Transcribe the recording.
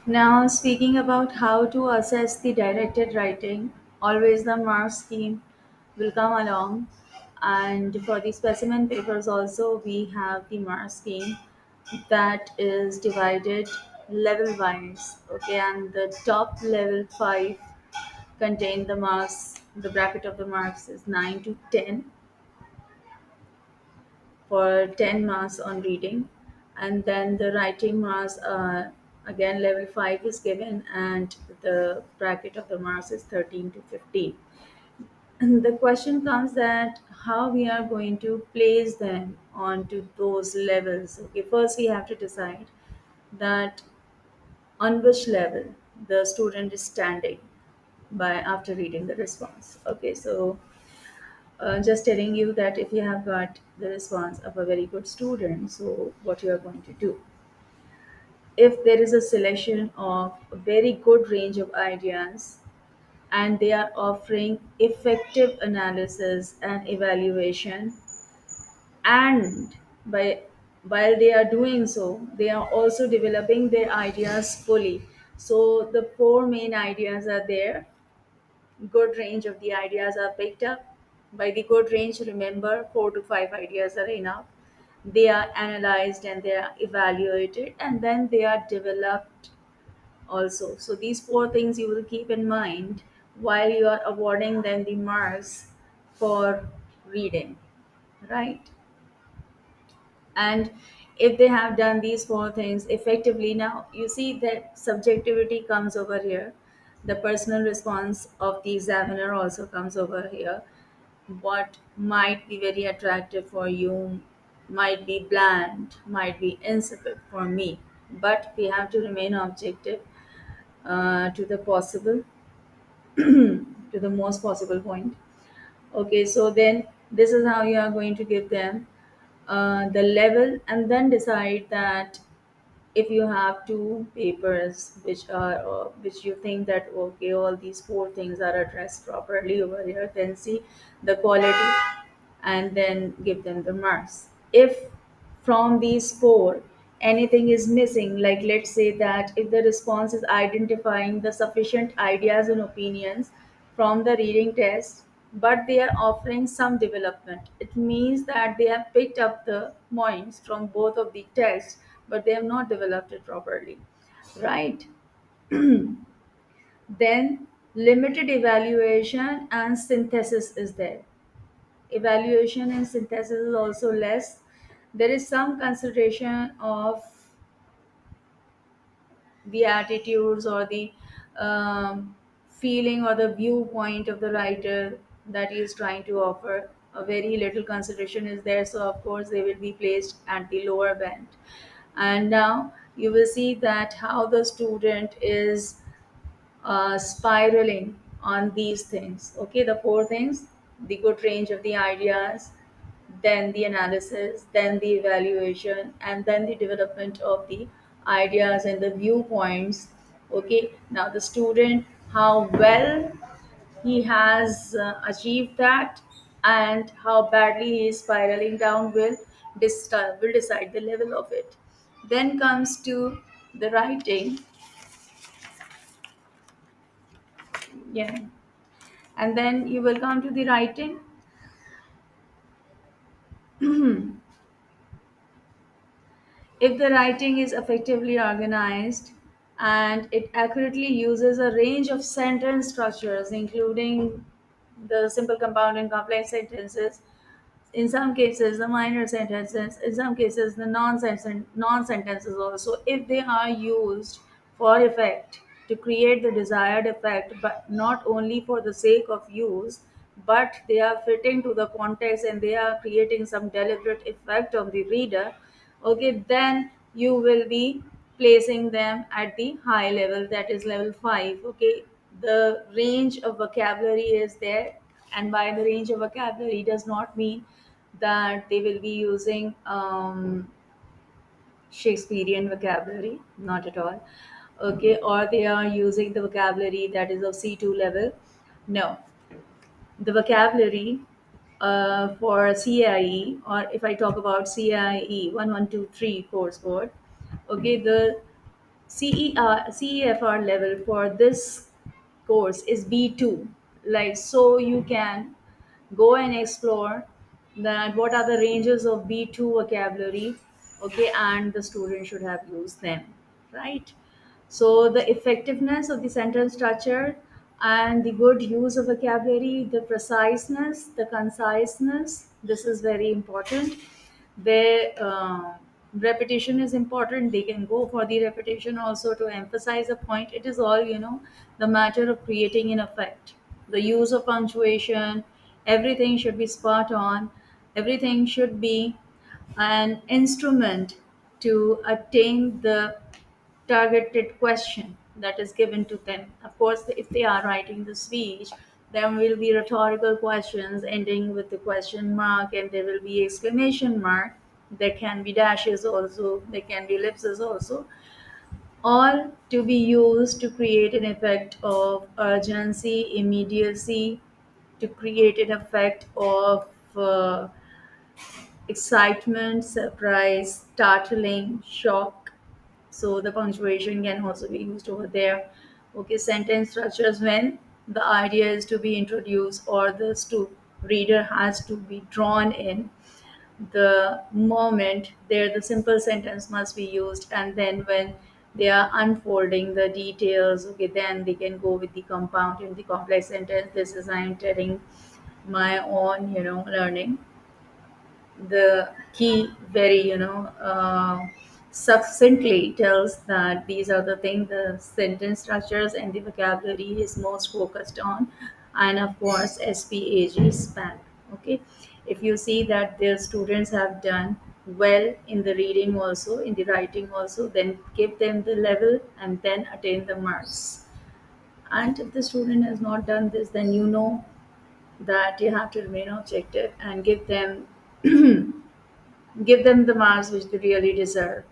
Now, speaking about how to assess the directed writing, always the mark scheme will come along. And for the specimen papers, also, we have the mark scheme that is divided level wise. Okay, and the top level 5 contain the marks, the bracket of the marks is 9 to 10 for 10 marks on reading, and then the writing marks again level 5 is given, and the bracket of the marks is 13 to 15. And the question comes that how we are going to place them onto those levels. Okay, first we have to decide that on which level the student is standing by after reading the response. Okay, so just telling you that if you have got the response of a very good student, so what you are going to do. If there is a selection of a very good range of ideas and they are offering effective analysis and evaluation, and by while they are doing so, they are also developing their ideas fully. So the four main ideas are there. Good range of the ideas are picked up. By the good range, remember 4 to 5 ideas are enough. They are analyzed and they are evaluated and then they are developed also. So these four things you will keep in mind while you are awarding them the marks for reading, right? And if they have done these four things effectively, now you see that subjectivity comes over here, the personal response of the examiner also comes over here. What might be very attractive for you might be bland, might be insipid for me, but we have to remain objective to the possible, to the most possible point. Okay, so then this is how you are going to give them the level, and then decide that if you have two papers which are which you think that okay, all these four things are addressed properly over here, then see the quality and then give them the marks. If from these four anything is missing, like let's say that if the response is identifying the sufficient ideas and opinions from the reading test, but they are offering some development, it means that they have picked up the points from both of the tests, but they have not developed it properly, right? Then limited evaluation and synthesis is there. Evaluation and synthesis is also less. There is some consideration of the attitudes or the feeling or the viewpoint of the writer that he is trying to offer. A very little consideration is there, so of course they will be placed at the lower band. And now you will see that how the student is spiraling on these things. Okay, the four things: the good range of the ideas, then the analysis, then the evaluation, and then the development of the ideas and the viewpoints. Okay, now the student, how well he has achieved that and how badly he is spiraling down will decide the level of it. Then comes to the writing. Yeah, and then you will come to the writing. If the writing is effectively organized and it accurately uses a range of sentence structures, including the simple, compound, and complex sentences, in some cases the minor sentences, in some cases the non-sentences also, if they are used for effect to create the desired effect, but not only for the sake of use, but they are fitting to the context and they are creating some deliberate effect on the reader. Okay, then you will be placing them at the high level, that is level 5. Okay, the range of vocabulary is there, and by the range of vocabulary does not mean that they will be using Shakespearean vocabulary, not at all. Okay, or they are using the vocabulary that is of C2 level. No, the vocabulary for CIE, or if I talk about CIE 1123 course board, okay, the CEFR level for this course is B2. Like, so you can go and explore that what are the ranges of B2 vocabulary, okay, and the student should have used them, right? So the effectiveness of the sentence structure and the good use of vocabulary, the preciseness, the conciseness, this is very important. Their repetition is important. They can go for the repetition also to emphasize a point. It is all, the matter of creating an effect. The use of punctuation, everything should be spot on. Everything should be an instrument to attain the targeted question that is given to them. Of course, if they are writing the speech, there will be rhetorical questions ending with the question mark, and there will be exclamation mark. There can be dashes also, there can be ellipses also, all to be used to create an effect of urgency, immediacy, to create an effect of excitement, surprise, startling, shock. So the punctuation can also be used over there. Okay, sentence structures when the idea is to be introduced or the reader has to be drawn in the moment there, the simple sentence must be used, and then when they are unfolding the details, okay, then they can go with the compound and the complex sentence. This is, I'm telling my own, learning. The key very, succinctly tells that these are the things the sentence structures and the vocabulary is most focused on, and of course SPAG span. Okay, if you see that their students have done well in the reading also, in the writing also, then give them the level and then attain the marks. And if the student has not done this, then that you have to remain objective and give them the marks which they really deserve.